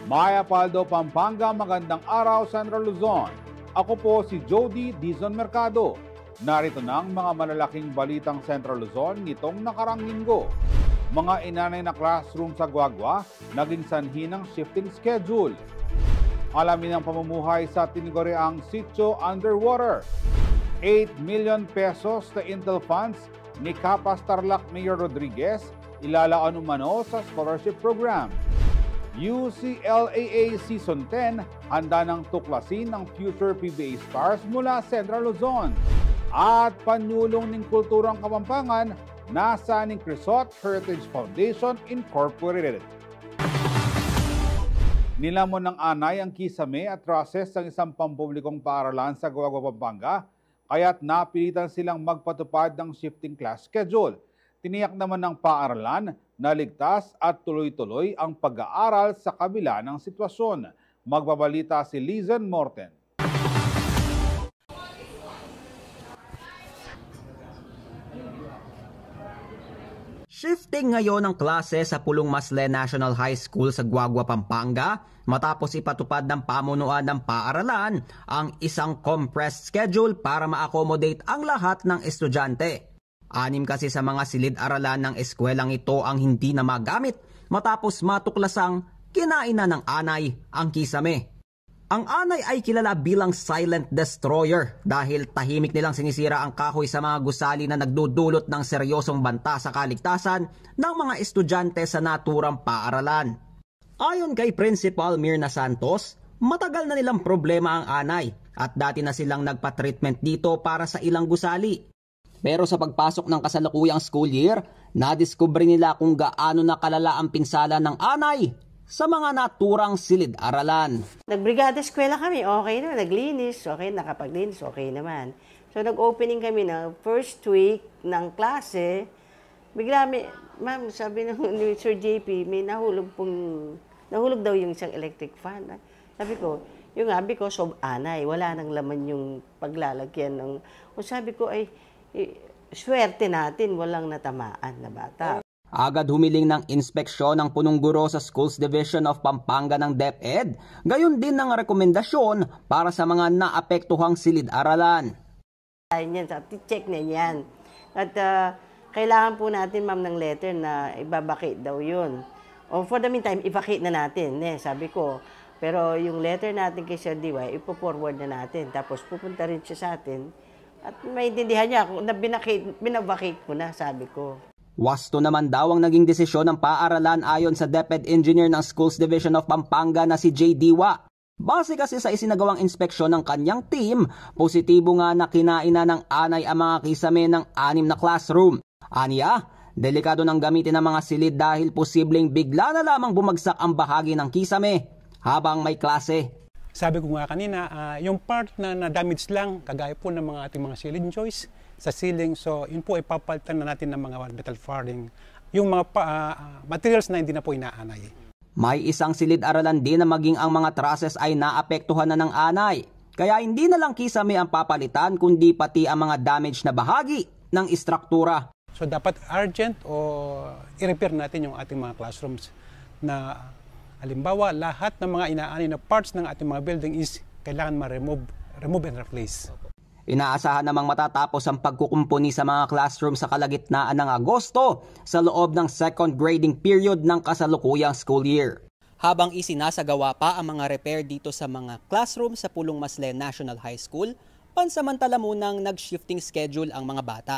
Maya Paldo, Pampanga, magandang araw, Central Luzon. Ako po si Jody Dizon Mercado. Narito na ang mga malalaking balitang Central Luzon nitong nakarang linggo. Mga inanay na classroom sa Guagua, naging sanhi ng shifting schedule. Alamin ang pamumuhay sa tiniguriang sitio underwater. 8 million pesos na Intel funds ni Capas Tarlac Mayor Rodriguez ilalaan umano sa scholarship program. UCLAA Season 10 handa ng tuklasin ng future PBA stars mula Central Luzon. At Panulong ng Kulturang Kapampangan nasa ng Crisot Heritage Foundation Incorporated. Nilamon ng anay ang kisame at process ng isang pampublikong paaralan sa Guagua, Pampanga, kaya't napilitan silang magpatupad ng shifting class schedule. Tiniyak naman ng paaralan na ligtas at tuloy-tuloy ang pag-aaral sa kabila ng sitwasyon. Magbabalita si Lizen Morten. Shifting ngayon ang klase sa Pulong Masle National High School sa Guagua, Pampanga matapos ipatupad ng pamunuan ng paaralan ang isang compressed schedule para ma-accommodate ang lahat ng estudyante. 6 kasi sa mga silid-aralan ng eskwelang ito ang hindi na magamit matapos matuklasang kinain na ng anay ang kisame. Ang anay ay kilala bilang silent destroyer dahil tahimik nilang sinisira ang kahoy sa mga gusali na nagdudulot ng seryosong banta sa kaligtasan ng mga estudyante sa naturang paaralan. Ayon kay Principal Mirna Santos, matagal na nilang problema ang anay at dati na silang nagpa-treatment dito para sa ilang gusali. Pero sa pagpasok ng kasalukuyang school year, nadiskubre nila kung gaano na kalala ang pinsala ng anay sa mga naturang silid-aralan. Nagbrigada eskwela kami, okay naman. Naglinis, okay, nakapaglinis, okay naman. So nag-opening kami ng first week ng klase. Bigla ma'am, sabi ni Sir JP, may nahulog daw yung isang electric fan. Sabi ko, yung nga, because of anay, wala nang laman yung paglalagyan ng... O sabi ko, ay, swerte natin, walang natamaan na bata. Agad humiling ng inspeksyon ng punong guro sa Schools Division of Pampanga ng DepEd, gayon din ng rekomendasyon para sa mga naapektuhang silid-aralan. Check na yan. At kailangan po natin, ma'am, ng letter na ibabakit daw yun. O for the meantime, i-vacate na natin, sabi ko. Pero yung letter natin kay Sir DY, ipo-forward na natin. Tapos pupunta rin siya sa atin. At maintindihan niya kung binavacate ko na, sabi ko. Wasto naman daw ang naging desisyon ng paaralan ayon sa DepEd Engineer ng Schools Division of Pampanga na si J. Diwa. Base kasi sa isinagawang inspeksyon ng kanyang team, positibo nga na kinain na ng anay ang mga kisame ng 6 na classroom. Aniya, delikado nang gamitin ang mga silid dahil posibleng bigla na lamang bumagsak ang bahagi ng kisame habang may klase. Sabi ko nga kanina, yung part na damage lang, kagaya po ng mga ating mga ceiling joists sa ceiling, so yun po ipapalitan na natin ng mga metal farding, yung mga materials na hindi na po inaanay. May isang silid-aralan din na maging ang mga trusses ay naapektuhan na ng anay, kaya hindi na lang kisame ang papalitan kundi pati ang mga damage na bahagi ng istruktura. So dapat urgent o i-repair natin yung ating mga classrooms na halimbawa lahat ng mga inaanay na parts ng ating mga building is kailangan ma-remove and replace. Inaasahan namang matatapos ang pagkukumpuni sa mga classroom sa kalagitnaan ng Agosto sa loob ng second grading period ng kasalukuyang school year. Habang isinasagawa pa ang mga repair dito sa mga classroom sa Pulong Masle National High School, pansamantala munang nag-shifting schedule ang mga bata.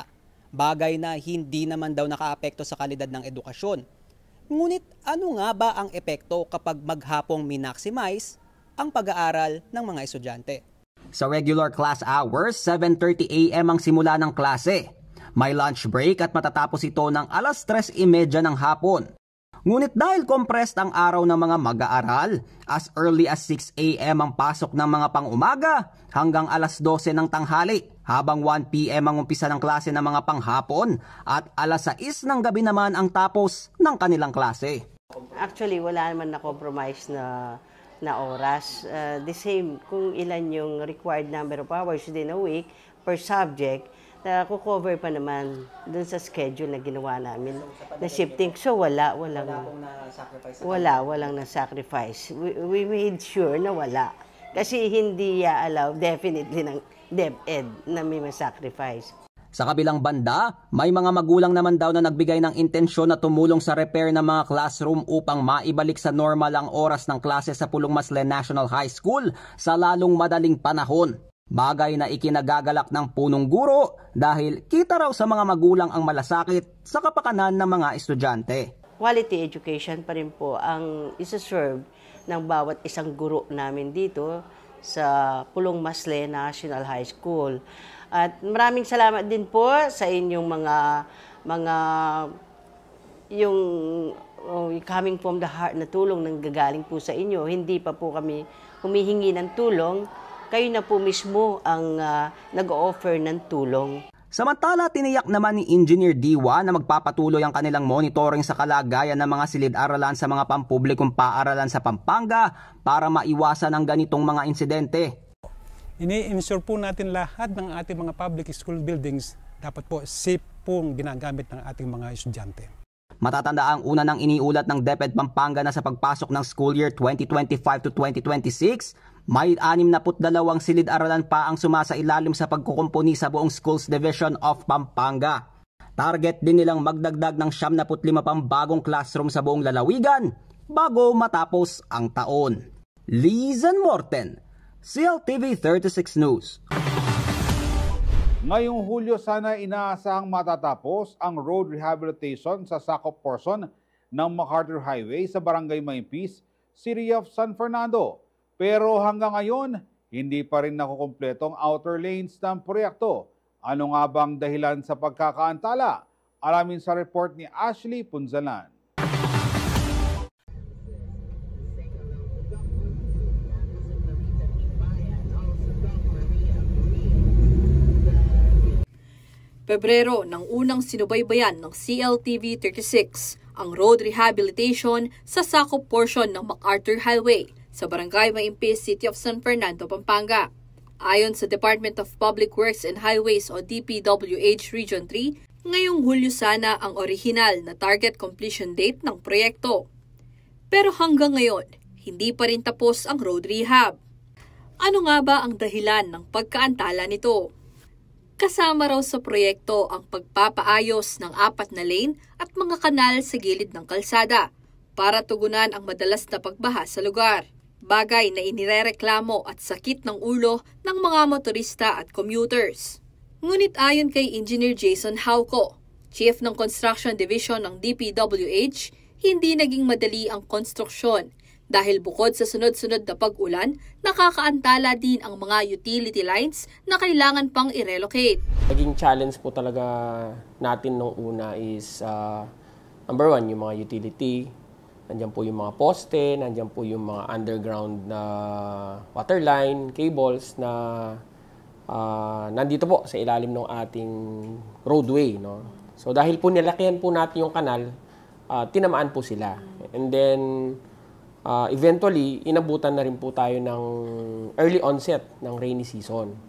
Bagay na hindi naman daw nakaapekto sa kalidad ng edukasyon. Ngunit ano nga ba ang epekto kapag maghapong minaximize ang pag-aaral ng mga estudyante? Sa regular class hours, 7:30 AM ang simula ng klase. May lunch break at matatapos ito ng 3:30 ng hapon. Ngunit dahil compressed ang araw ng mga mag-aaral, as early as 6 AM ang pasok ng mga pang-umaga hanggang 12:00 ng tanghali, habang 1 PM ang umpisa ng klase ng mga panghapon at 6:00 ng gabi naman ang tapos ng kanilang klase. Actually, wala naman na-compromise na oras. The same kung ilan yung required number of hours within a week per subject, Kukover pa naman dun sa schedule na ginawa namin na shifting. So walang na-sacrifice. We made sure na wala. Kasi hindi allow definitely ng DepEd na may ma-sacrifice. Sa kabilang banda, may mga magulang naman daw na nagbigay ng intensyon na tumulong sa repair ng mga classroom upang maibalik sa normal ang oras ng klase sa Pulong Maslen National High School sa lalong madaling panahon. Bagay na ikinagagalak ng punong guro dahil kita raw sa mga magulang ang malasakit sa kapakanan ng mga estudyante. Quality education pa rin po ang isa-serve ng bawat isang guro namin dito sa Pulong Maslen National High School. At maraming salamat din po sa inyong yung coming from the heart na tulong nang gagaling po sa inyo. Hindi pa po kami humihingi ng tulong. Kayo na po mismo ang nag-offer ng tulong. Samantala, tiniyak naman ni Engineer Diwa na magpapatuloy ang kanilang monitoring sa kalagayan ng mga silid-aralan sa mga pampublikong paaralan sa Pampanga para maiwasan ang ganitong mga insidente. Ini-ensure po natin lahat ng ating mga public school buildings dapat po safe pong ginagamit ng ating mga estudyante. Matatanda ang una ng iniulat ng DepEd Pampanga na sa pagpasok ng school year 2025 to 2026, may 62 silid-aralan pa ang sumasailalim sa pagkukumpuni sa buong Schools Division of Pampanga. Target din nilang magdagdag ng 75 pang bagong classroom sa buong lalawigan bago matapos ang taon. Lizan Morten, CLTV 36 News. Ngayong Hulyo sana inaasahang matatapos ang road rehabilitation sa sakop portion ng MacArthur Highway sa Barangay Maypis, City of San Fernando. Pero hanggang ngayon, hindi pa rin nakukumpleto ang outer lanes ng proyekto. Ano nga bang dahilan sa pagkakaantala? Alamin sa report ni Ashley Punzalan. Pebrero nang unang sinubaybayan ng CLTV 36 ang road rehabilitation sa sakop portion ng MacArthur Highway sa Barangay Maypis, City of San Fernando, Pampanga. Ayon sa Department of Public Works and Highways o DPWH Region 3, ngayong Hulyo sana ang orihinal na target completion date ng proyekto. Pero hanggang ngayon, hindi pa rin tapos ang road rehab. Ano nga ba ang dahilan ng pagkaantala nito? Kasama raw sa proyekto ang pagpapaayos ng 4 na lane at mga kanal sa gilid ng kalsada para tugunan ang madalas na pagbaha sa lugar. Bagay na inirereklamo at sakit ng ulo ng mga motorista at commuters. Ngunit ayon kay Engineer Jason Hauco, Chief ng Construction Division ng DPWH, hindi naging madali ang konstruksyon dahil bukod sa sunod-sunod na pag-ulan, nakakaantala din ang mga utility lines na kailangan pang i-relocate. Naging challenge po talaga natin nung una is number 1, yung mga utility. Nandiyan po yung mga poste, nandiyan po yung mga underground na water line, cables na nandito po sa ilalim ng ating roadway. No? So dahil po nilakihan po natin yung kanal, tinamaan po sila. And then eventually, inabutan na rin po tayo ng early onset ng rainy season.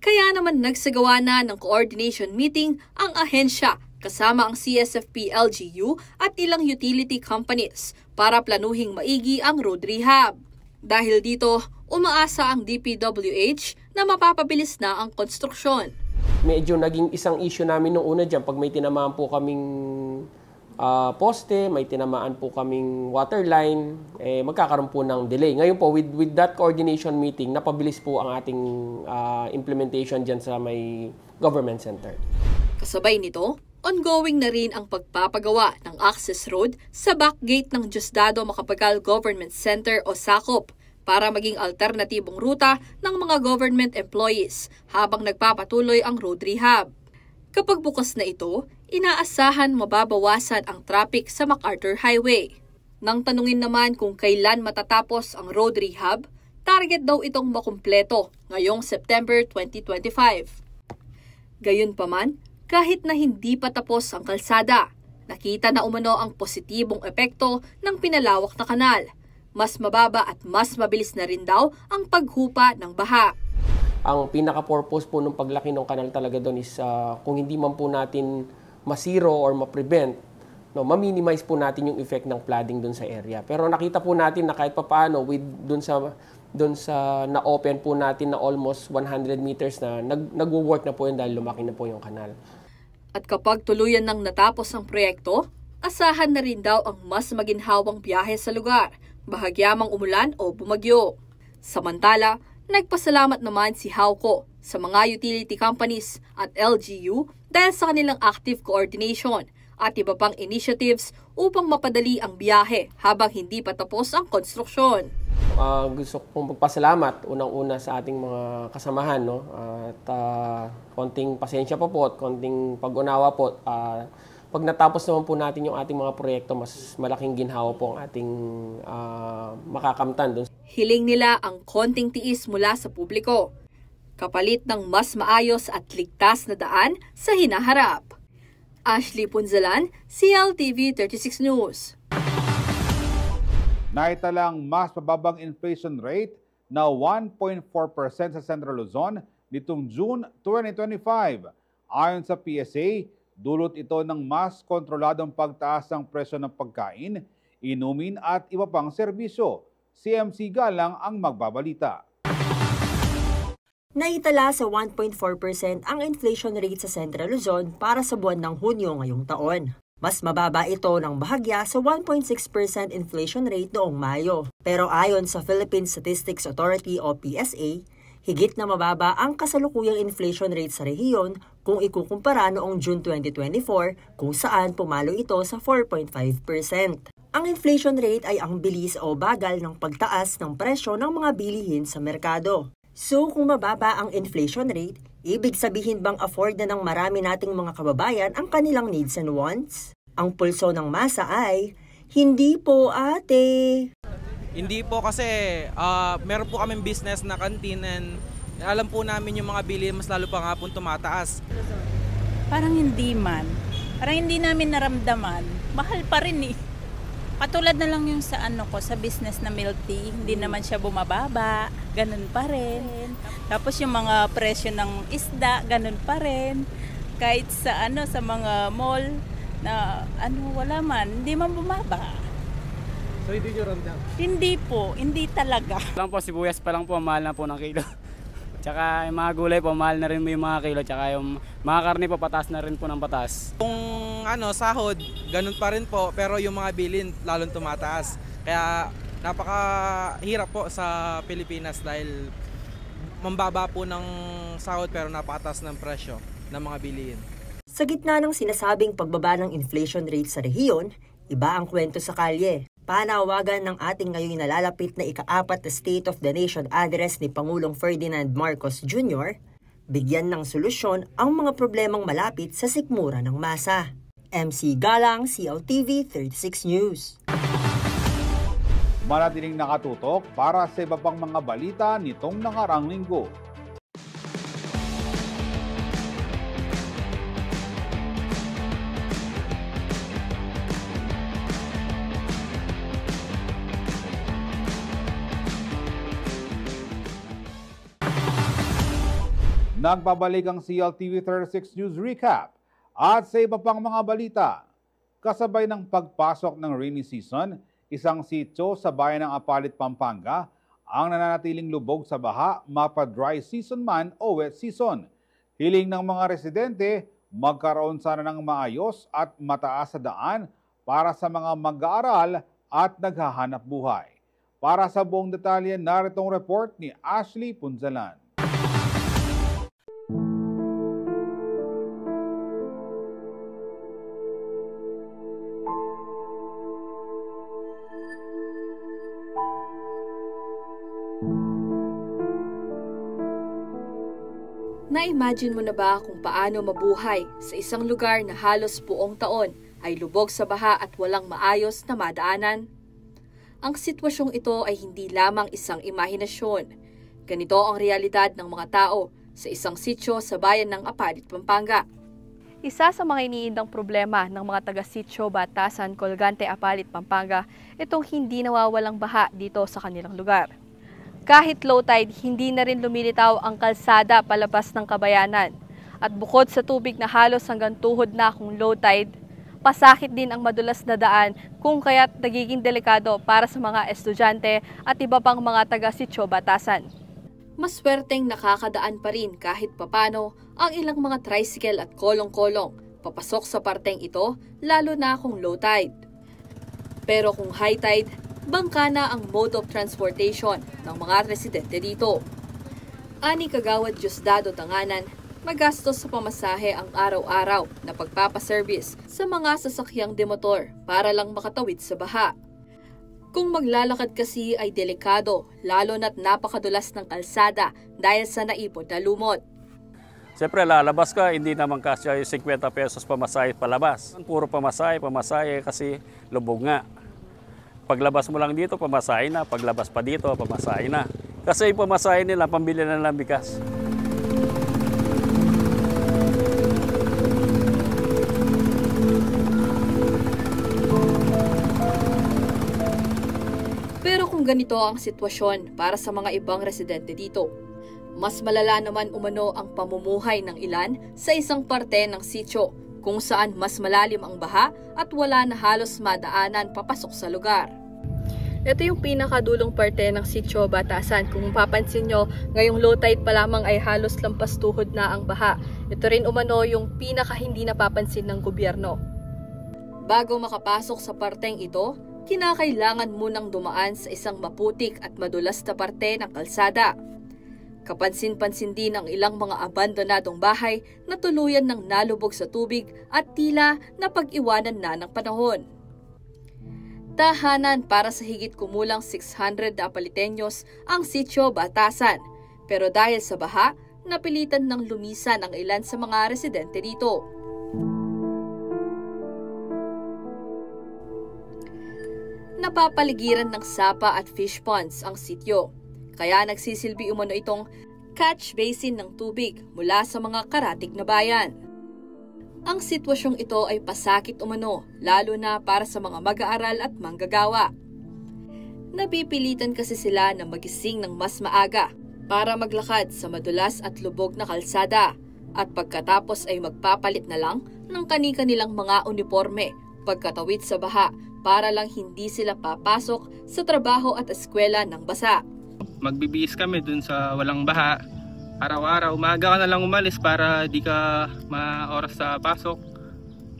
Kaya naman nagsagawa na ng coordination meeting ang ahensya kasama ang CSFP LGU at ilang utility companies para planuhing maigi ang road rehab. Dahil dito, umaasa ang DPWH na mapapabilis na ang konstruksyon. Medyo naging isang issue namin nung una dyan pag may tinamaan po kaming poste, may tinamaan po kaming water line, magkakaroon po ng delay. Ngayon po, with that coordination meeting, napabilis po ang ating implementation dyan sa may government center. Kasabay nito, ongoing na rin ang pagpapagawa ng access road sa back gate ng Diosdado Macapagal Government Center o SACOP para maging alternatibong ruta ng mga government employees habang nagpapatuloy ang road rehab. Kapag bukas na ito, inaasahan mababawasan ang traffic sa MacArthur Highway. Nang tanungin naman kung kailan matatapos ang road rehab, target daw itong makumpleto ngayong September 2025. Gayunpaman, kahit na hindi pa tapos ang kalsada, nakita na umano ang positibong epekto ng pinalawak na kanal. Mas mababa at mas mabilis na rin daw ang paghupa ng baha. ang pinaka-purpose po ng paglaki ng kanal talaga doon is kung hindi man po natin masiro or ma-prevent, no, ma-minimize po natin yung effect ng flooding doon sa area. Pero nakita po natin na kahit papaano with doon sa na-open po natin na almost 100 meters na nagwo-work na po yun dahil lumaki na po yung kanal. At kapag tuluyan nang natapos ang proyekto, asahan na rin daw ang mas maginhawang biyahe sa lugar, bahagyamang umulan o bumagyo. Samantala, nagpasalamat naman si Hauco sa mga utility companies at LGU dahil sa kanilang active coordination at iba pang initiatives upang mapadali ang biyahe habang hindi pa tapos ang konstruksyon. Gusto kong magpasalamat unang-una sa ating mga kasamahan, no? At konting pasensya pa po at konting pag-unawa po. Pag natapos naman po natin yung ating mga proyekto, mas malaking ginhawa po ang ating makakamtan doon. Hiling nila ang konting tiis mula sa publiko, kapalit ng mas maayos at ligtas na daan sa hinaharap. Ashley Punzalan, CLTV 36 News. Naitalang mas mababang inflation rate na 1.4% sa Central Luzon nitong June 2025. Ayon sa PSA, dulot ito ng mas kontroladong pagtaas ng presyo ng pagkain, inumin at iba pang serbisyo. Si MC Galang ang magbabalita. Naitala sa 1.4% ang inflation rate sa Central Luzon para sa buwan ng Hunyo ngayong taon. Mas mababa ito ng bahagya sa 1.6% inflation rate noong Mayo. Pero ayon sa Philippine Statistics Authority o PSA, higit na mababa ang kasalukuyang inflation rate sa rehiyon kung ikukumpara noong June 2024 kung saan pumalo ito sa 4.5%. Ang inflation rate ay ang bilis o bagal ng pagtaas ng presyo ng mga bilihin sa merkado. So kung mababa ang inflation rate, ibig sabihin bang afford na ng marami nating mga kababayan ang kanilang needs and wants? Ang pulso ng masa ay, hindi po ate. Hindi po kasi meron po kaming business na canteen and alam po namin yung mga bili mas lalo pa nga po tumataas. Parang hindi man. Parang hindi namin naramdaman. Mahal pa rin eh. Katulad na lang yung sa sa business na milk tea, hindi naman siya bumababa, ganun pa rin. Tapos yung mga presyo ng isda, ganun pa rin. Kahit sa sa mga mall na wala man, hindi man bumaba. So hindi nyo ramdam? Hindi po, hindi talaga. Lang po, sibuyas pa lang po, mahal na po ng kilo. Tsaka yung mga gulay po, mahal na rin yung mga kilo. Tsaka yung mga karne po, patas na rin po ng patas. Kung sahod, ganun pa rin po, pero yung mga bilin lalong tumataas. Kaya napakahirap po sa Pilipinas dahil mambaba po ng sahod pero napakataas ng presyo ng mga bilihin. Sa gitna ng sinasabing pagbaba ng inflation rate sa rehiyon, iba ang kwento sa kalye. Panawagan ng ating ngayon nalalapit na ika-4 na State of the Nation address ni Pangulong Ferdinand Marcos Jr., bigyan ng solusyon ang mga problemang malapit sa sikmura ng masa. MC Galang, CLTV 36 News. Manatiling nakatutok para sa iba pang mga balita nitong nakarang linggo. Nagbabalik ang CLTV 36 News Recap at sa iba pang mga balita. Kasabay ng pagpasok ng rainy season, isang sitio sa bayan ng Apalit, Pampanga ang nananatiling lubog sa baha mapa-dry season man o wet season. Hiling ng mga residente, magkaroon sana ng maayos at mataas sa daan para sa mga mag-aaral at naghahanap buhay. Para sa buong detalye, naritong report ni Ashley Punzalan. Na-imagine mo na ba kung paano mabuhay sa isang lugar na halos buong taon ay lubog sa baha at walang maayos na madaanan? Ang sitwasyong ito ay hindi lamang isang imahinasyon. Ganito ang realidad ng mga tao sa isang sityo sa bayan ng Apalit, Pampanga. Isa sa mga iniindang problema ng mga taga-sityo, Batasan, Colgante, Apalit, Pampanga, itong hindi nawawalang baha dito sa kanilang lugar. Kahit low tide, hindi na rin lumilitaw ang kalsada palabas ng Kabayanan. At bukod sa tubig na halos hanggang tuhod na kung low tide, pasakit din ang madulas na daan kung kaya't nagiging delikado para sa mga estudyante at iba pang mga taga-sitio Batasan. Maswerteng nakakadaan pa rin kahit papano ang ilang mga tricycle at kolong-kolong papasok sa parteng ito, lalo na kung low tide. Pero kung high tide, bangka na ang mode of transportation ng mga residente dito. Ani Kagawad Diosdado Tanganan, magastos sa pamasahe ang araw-araw na pagpapaservice sa mga sasakyang demotor para lang makatawid sa baha. Kung maglalakad kasi ay delikado, lalo na't napakadulas ng kalsada dahil sa naipon na lumot. Siyempre lalabas ka, hindi naman kasya yung 50 pesos pamasahe palabas. Puro pamasahe kasi lubog nga. Paglabas mo lang dito, pamasahe na. Paglabas pa dito, pamasahe na. Kasi yung pamasahe nila, pambili na lang bigas. Pero kung ganito ang sitwasyon para sa mga ibang residente dito, mas malala naman umano ang pamumuhay ng ilan sa isang parte ng sitio kung saan mas malalim ang baha at wala na halos madaanan papasok sa lugar. Ito yung pinakadulong parte ng sitio Batasan. Kung mapapansin nyo, ngayong low tide pa lamang ay halos lampas tuhod na ang baha. Ito rin umano yung pinaka hindi napapansin ng gobyerno. Bago makapasok sa parteng ito, kinakailangan munang dumaan sa isang maputik at madulas na parte ng kalsada. Kapansin-pansin din ang ilang mga abandonadong bahay na tuluyan ng nalubog sa tubig at tila napag-iwanan na ng panahon. Tahanan para sa higit kumulang 600 Napaliteños ang sitio Batasan, pero dahil sa baha, napilitan ng lumisan ang ilan sa mga residente dito. Napapaligiran ng sapa at fish ponds ang sitio, kaya nagsisilbi umano itong catch basin ng tubig mula sa mga karatig na bayan. Ang sitwasyong ito ay pasakit umano, lalo na para sa mga mag-aaral at manggagawa. Napipilitan kasi sila na magising ng mas maaga para maglakad sa madulas at lubog na kalsada at pagkatapos ay magpapalit na lang ng kani-kanilang mga uniforme pagkatawid sa baha para lang hindi sila papasok sa trabaho at eskwela ng basa. Magbibihis kami dun sa walang baha. Araw-araw, umaga ka na lang umalis para di ka ma-oras sa pasok.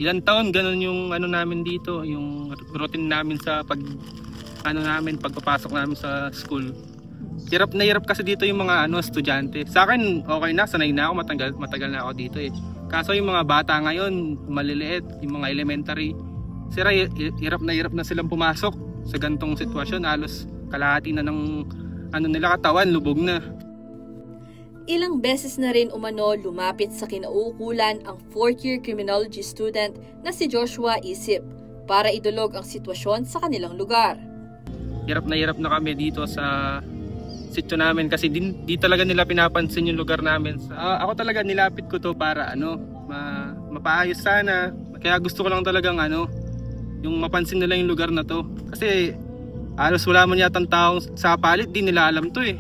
Ilang taon ganun yung namin dito, yung routine namin sa pagpapasok namin sa school. Hirap na hirap kasi dito yung mga estudyante. Sa akin okay na, sanay na ako, matagal na ako dito eh. Kaso yung mga bata ngayon, maliliit, yung mga elementary, hirap na silang pumasok sa gantong sitwasyon. Halos kalahati na ng nila katawan, lubog na. Ilang beses na rin umano lumapit sa kinauukulan ang 4th year criminology student na si Joshua Isip para idulog ang sitwasyon sa kanilang lugar. Hirap na kami dito sa sitio namin kasi di talaga nila pinapansin yung lugar namin. Ako talaga nilapit ko to para mapaayos sana. Kaya gusto ko lang talagang yung mapansin nila yung lugar na to. Kasi halos wala man yatang taong sa palit, di nila alam to eh.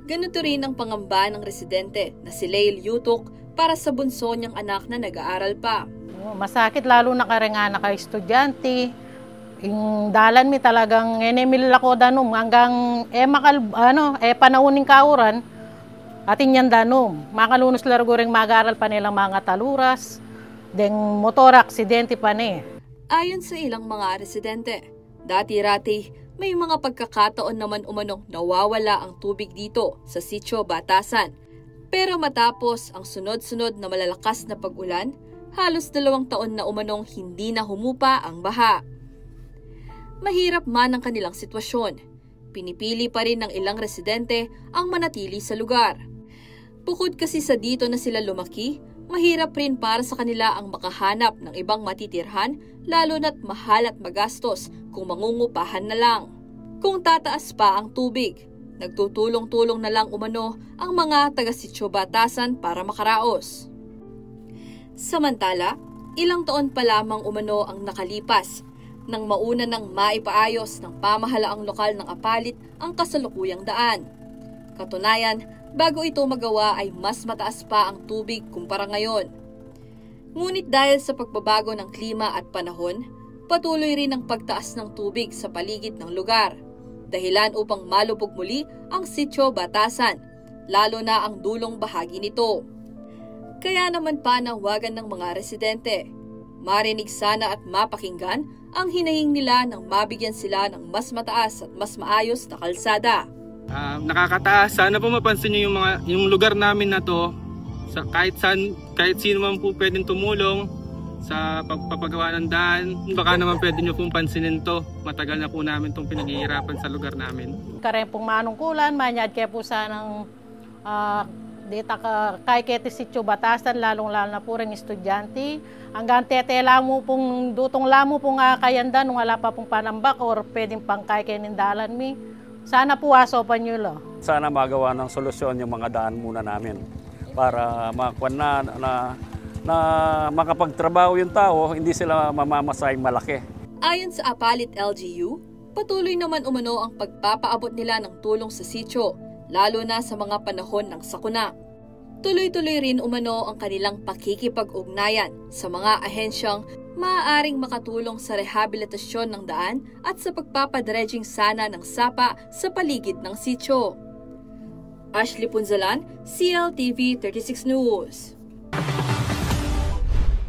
Ganito rin ang pangamba ng residente na si Leil Yutok para sa bunso niyang anak na nag-aaral pa. Masakit lalo na karenga na ka-estudyante. Yung dalan mi talagang enemil ako danom hanggang panauning kauran atin yan danom. Makalunos largo rin mag-aaral pa nilang mga taluras, deng motor aksidente pa ni. Ayon sa ilang mga residente, dati-rati may mga pagkakataon naman umanong nawawala ang tubig dito sa sitio Batasan. Pero matapos ang sunod-sunod na malalakas na pag-ulan, halos 2 taon na umanong hindi na humupa ang baha. Mahirap man ang kanilang sitwasyon. Pinipili pa rin ng ilang residente ang manatili sa lugar. Bukod kasi sa dito na sila lumaki, mahirap rin para sa kanila ang makahanap ng ibang matitirhan, lalo na't mahal at magastos kung mangungupahan na lang. Kung tataas pa ang tubig, nagtutulong-tulong na lang umano ang mga taga-sitio Batasan para makaraos. Samantala, ilang taon pa lamang umano ang nakalipas, nang mauna ng maipaayos ng pamahalaang lokal ng Apalit ang kasalukuyang daan. Katunayan, bago ito magawa ay mas mataas pa ang tubig kumpara ngayon. Ngunit dahil sa pagbabago ng klima at panahon, patuloy rin ang pagtaas ng tubig sa paligid ng lugar, dahilan upang malubog muli ang Sitio Batasan, lalo na ang dulong bahagi nito. Kaya naman panawagan ng mga residente, marinig sana at mapakinggan ang hinahing nila nang mabigyan sila ng mas mataas at mas maayos na kalsada. Nakakataas. Sana po mapansin niyo yung lugar namin na to. Kahit sino man po pwedeng tumulong sa pagpapagawa ng daan. Baka naman pwede nyo pong pansinin to. Matagal na po namin itong pinaghihirapan sa lugar namin. Kareng pong manungkulan, manyad kaya po sanang dita kay kete Sitio Batasan, lalong-lalo na po rin estudyante. Hanggang tetela mo pong dutong lamo pong kayanda nung wala pa pong panambak or pwedeng pang kay kenindalan mi. Sana po asopan nyo lo. Sana magawa ng solusyon yung mga daan muna namin para makuha na makapagtrabaho yung tao, hindi sila mamamasayang malaki. Ayon sa Apalit LGU, patuloy naman umano ang pagpapaabot nila ng tulong sa sitio, lalo na sa mga panahon ng sakuna. Tuloy-tuloy rin umano ang kanilang pakikipag-ugnayan sa mga ahensyang maaaring makatulong sa rehabilitasyon ng daan at sa pagpapadredging sana ng sapa sa paligid ng sitio. Ashley Punzalan, CLTV 36 News.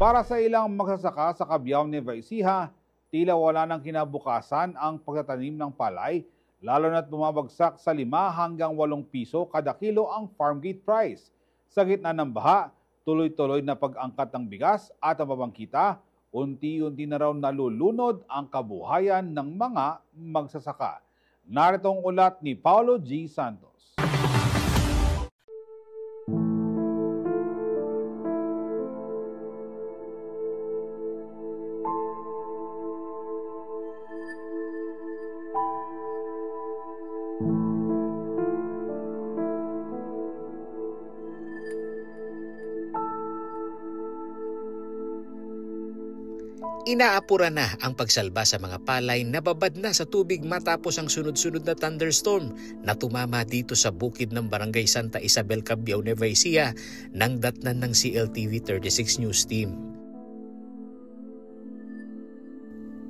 Para sa ilang magsasaka sa Cabiao, Nueva Ecija, tila wala nang kinabukasan ang pagtatanim ng palay, lalo na't bumabagsak sa 5 hanggang 8 piso kada kilo ang farm gate price. Sa gitna ng baha, tuloy-tuloy na pag-angkat ng bigas at ang mabangkita, unti-unti na raw nalulunod ang kabuhayan ng mga magsasaka. Narito ang ulat ni Paulo G. Santos. Inaapura na ang pagsalba sa mga palay na babad na sa tubig matapos ang sunod-sunod na thunderstorm na tumama dito sa bukid ng Barangay Santa Isabel, Cabiao, Nueva Ecija nang datnan ng CLTV 36 News Team.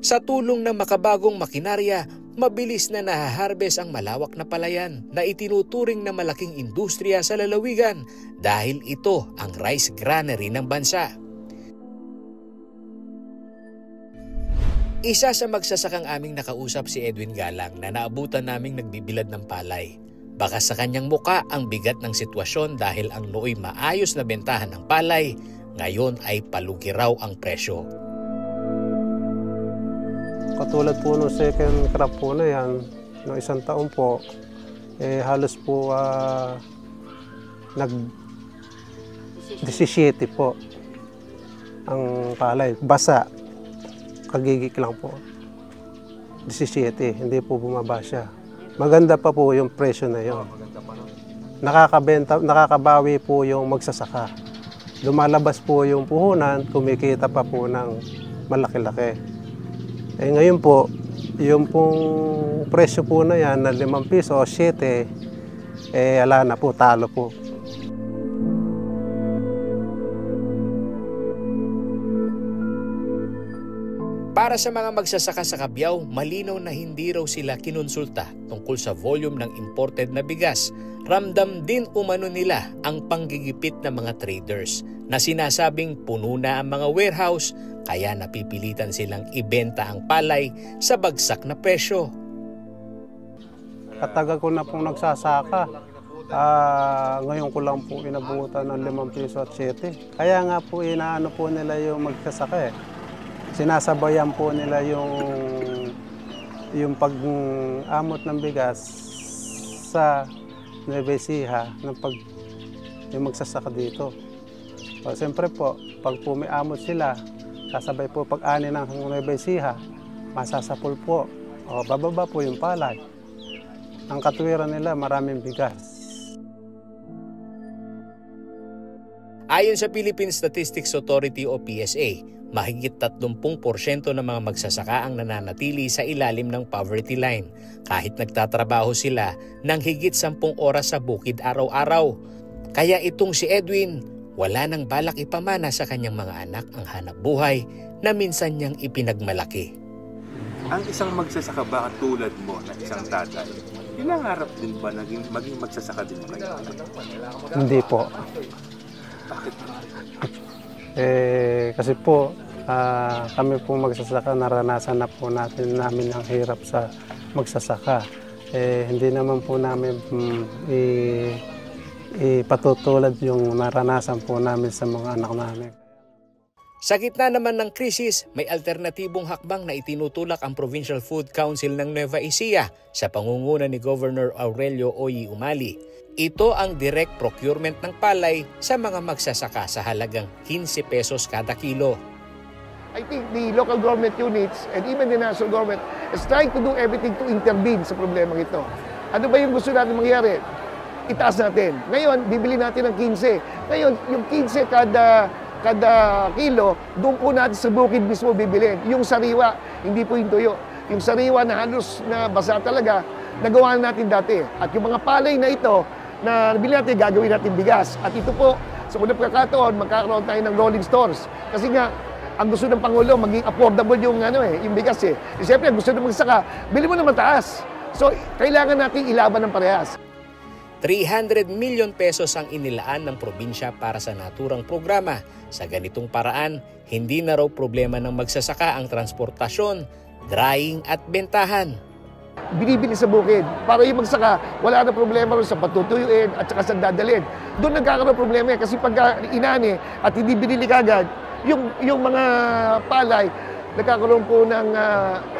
Sa tulong ng makabagong makinarya, mabilis na nahaharvest ang malawak na palayan na itinuturing na malaking industriya sa lalawigan dahil ito ang rice granary ng bansa. Isa sa magsasakang aming nakausap si Edwin Galang na naabutan naming nagbibilad ng palay. Baka sa kanyang muka ang bigat ng sitwasyon dahil ang nooy maayos na bentahan ng palay, ngayon ay palugi raw ang presyo. Katulad po nung second crop po na yan, noong 1 taon po, halos po nag-17 po ang palay, basa. Kagigik lang po. 17, hindi po bumaba siya. Maganda pa po yung presyo na yun. Nakakabawi po yung magsasaka. Lumalabas po yung puhunan, kumikita pa po ng malaki-laki. Ngayon po, yung pong presyo po na yan na 5 piso o 7, ala na po, talo po. Para sa mga magsasaka sa Cabiao, malinaw na hindi raw sila kinonsulta tungkol sa volume ng imported na bigas. Ramdam din umano nila ang panggigipit ng mga traders na sinasabing puno na ang mga warehouse kaya napipilitan silang ibenta ang palay sa bagsak na presyo. Katagal ko na pong nagsasaka. Ngayon ko lang po inabutan ng 5 piso at 7. Kaya nga po inaano po nila yung magsasaka Sinasabayan po nila yung pag-amot ng bigas sa Nueva Ecija yung magsasaka dito. Siyempre po, pag po may amot sila, kasabay po pag-ani ng Nueva Ecija, masasapol po. Bababa po yung palay. Ang katwiran nila, maraming bigas. Ayon sa Philippine Statistics Authority o PSA, mahigit 30% ng mga magsasaka ang nananatili sa ilalim ng poverty line kahit nagtatrabaho sila ng higit 10 oras sa bukid araw-araw. Kaya itong si Edwin, wala nang balak ipamana sa kanyang mga anak ang hanap buhay na minsan niyang ipinagmalaki. Ang isang magsasaka ba tulad mo na isang tatay, pinangarap din ba maging magsasaka din kayo? Hindi po. Bakit? Kasi po, kami po magsasaka, naranasan na po namin ang hirap sa magsasaka. Hindi naman po namin ipatutulad yung naranasan po namin sa mga anak namin. Sa gitna naman ng krisis, may alternatibong hakbang na itinutulak ang Provincial Food Council ng Nueva Ecija sa pangunguna ni Governor Aurelio Oyi Umali. Ito ang direct procurement ng palay sa mga magsasaka sa halagang 15 pesos kada kilo. I think the local government units and even the national government is trying to do everything to intervene sa problema ito. Ano ba yung gusto natin mangyari? Itaas natin. Ngayon, bibili natin ng 15. Ngayon, yung 15 kada kilo, doon po natin sa bukid mismo bibilin. Yung sariwa, hindi po yung tuyo. Yung sariwa na halos na basa talaga, nagawa natin dati. At yung mga palay na ito, na nabili natin, gagawin natin bigas. At ito po, sa unang pagkakataon, magkakaroon tayo ng rolling stores. Kasi nga, ang gusto ng Pangulo, maging affordable yung, yung bigas eh. Siyempre, gusto ng magsaka, bili mo na mataas. So, kailangan natin ilaban ng parehas. 300 million pesos ang inilaan ng probinsya para sa naturang programa. Sa ganitong paraan, hindi na raw problema ng magsasaka ang transportasyon, drying at bentahan. Binibili sa bukid. Para yung magsaka, wala na problema rin sa patutuyuin at saka sa dadalhin. Doon nagkakaroon problema kasi pagka inani at hindi binili kagad, yung mga palay, nagkakaroon po ng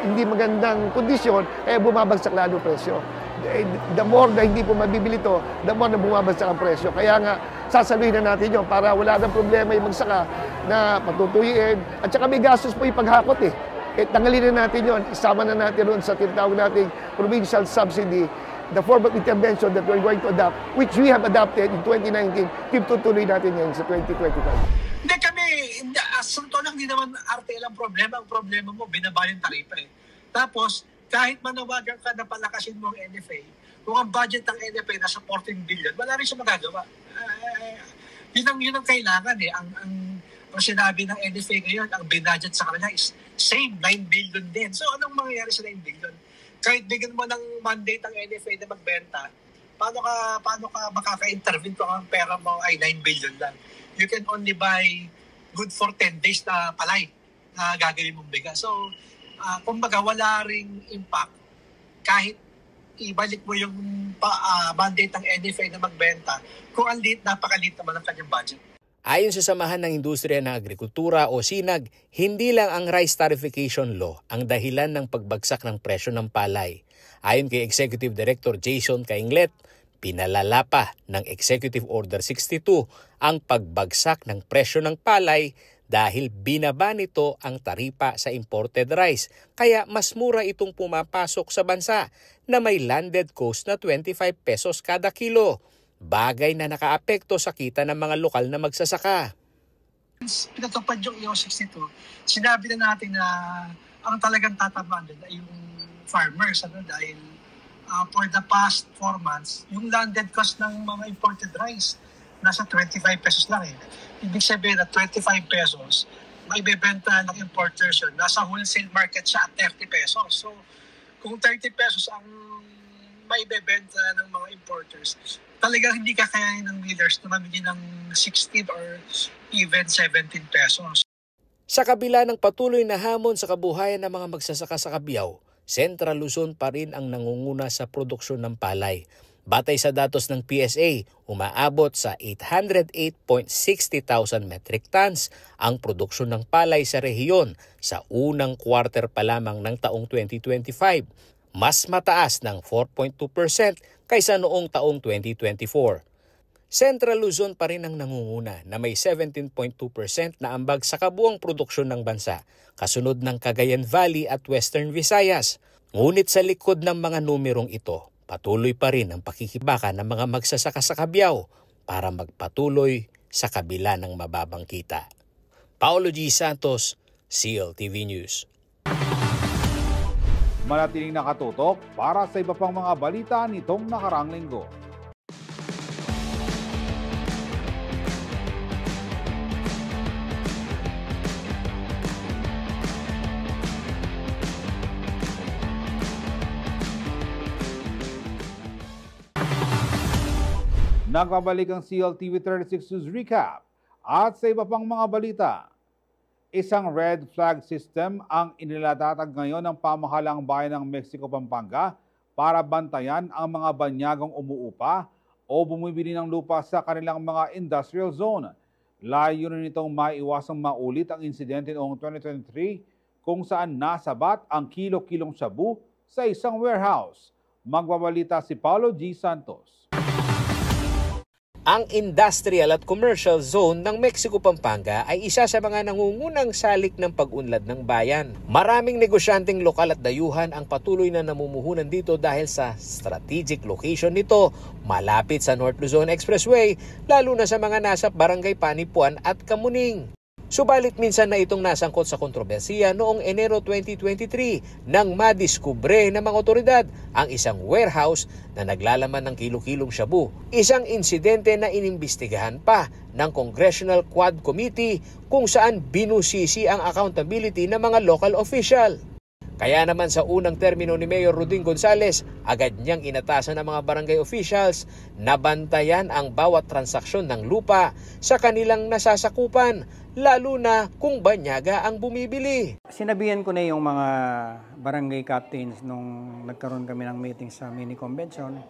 hindi magandang kondisyon, kaya bumabagsak lalo presyo. The more na hindi po mabibili ito, the more na bumabagsak ang presyo. Kaya nga, sasaluhin na natin yun para wala nang problema yung magsaka na patutuyuin. At saka may gastos po yung paghakot eh. Tanggalin na natin yun, isama na natin ron sa tinatawag nating provincial subsidy, the form of intervention that we're going to adopt, which we have adopted in 2019, tutuloy natin yan sa 2025. Hindi kami, asunto lang, hindi naman RTL ang problema. Ang problema mo, binaba yung taripa eh. Tapos, kahit manawagan ka na palakasin mo ang NFA, kung ang budget ng NFA nasa 14 billion, wala rin siya magagawa. Yun ang kailangan eh. Ang sinabi ng NFA ngayon, ang binudget sa kanila is same 9 billion din. So anong mangyayari sa 9 billion? Kahit bigyan mo ng mandate ang NFA na magbenta, paano ka makaka-intervene kung ang pera mo ay 9 billion lang? You can only buy good for 10 days na palay na gagawin mong bigas. So, kumbaga wala ring impact kahit ibalik mo yung mandate ng NFA na magbenta kung napakalit naman ang kanyang budget. Ayon sa Samahan ng Industriya ng Agrikultura o SINAG, hindi lang ang Rice Tarification Law ang dahilan ng pagbagsak ng presyo ng palay. Ayon kay Executive Director Jason Cainglet, pinalala pa ng Executive Order 62 ang pagbagsak ng presyo ng palay dahil binaba nito ang taripa sa imported rice, kaya mas mura itong pumapasok sa bansa na may landed cost na 25 pesos kada kilo. Bagay na nakaapekto sa kita ng mga lokal na magsasaka. Pinatupad yung EO 62, sinabi na natin na ang talagang tatamaan doon ay yung farmers. Dahil for the past 4 months, yung landed cost ng mga imported rice nasa 25 pesos lang eh. Ibig sabihin na 25 pesos, may bebenta ng importers yun. Nasa wholesale market siya at 30 pesos. So, kung 30 pesos ang may bebenta ng mga importers, talagang hindi kakayanin ng millers na mamili ng 16 or even 17 pesos. Sa kabila ng patuloy na hamon sa kabuhayan ng mga magsasaka sa Cabiao, Central Luzon pa rin ang nangunguna sa produksyon ng palay. Batay sa datos ng PSA, umaabot sa 808,60,000 metric tons ang produksyon ng palay sa rehiyon sa unang quarter pa lamang ng taong 2025. Mas mataas ng 4.2% kaysa noong taong 2024. Central Luzon pa rin ang nangunguna na may 17.2% na ambag sa kabuang produksyon ng bansa, kasunod ng Cagayan Valley at Western Visayas. Ngunit sa likod ng mga numerong ito, patuloy pa rin ang pakikibaka ng mga magsasaka sa Cabiao para magpatuloy sa kabila ng mababang kita. Paolo G. Santos, CLTV News. Manatiling nakatutok para sa iba pang mga balita nitong nakarang linggo. Nagbabalik ang CLTV 36 News Recap at sa iba pang mga balita. Isang red flag system ang inilatatag ngayon ng pamahalang bayan ng Mexico, Pampanga para bantayan ang mga banyagong umuupa o bumibili ng lupa sa kanilang mga industrial zone. Layunin nitong maiwasang maulit ang insidente noong 2023 kung saan nasabat ang kilo-kilong shabu sa isang warehouse. Magbabalita si Paolo G. Santos. Ang industrial at commercial zone ng Mexico, Pampanga ay isa sa mga nangungunang salik ng pag-unlad ng bayan. Maraming negosyanteng lokal at dayuhan ang patuloy na namumuhunan dito dahil sa strategic location nito malapit sa North Luzon Expressway, lalo na sa mga nasa Barangay Panipuan at Kamuning. Subalit minsan na itong nasangkot sa kontrobersiya noong Enero 2023 nang madiskubre ng mga otoridad ang isang warehouse na naglalaman ng kilo-kilong shabu. Isang insidente na inimbestigahan pa ng Congressional Quad Committee kung saan binusisi ang accountability ng mga local official. Kaya naman sa unang termino ni Mayor Ruding Gonzales, agad niyang inatasan ng mga barangay officials na bantayan ang bawat transaksyon ng lupa sa kanilang nasasakupan, lalo na kung banyaga ang bumibili. Sinabihan ko na yung mga barangay captains nung nagkaroon kami ng meeting sa mini convention.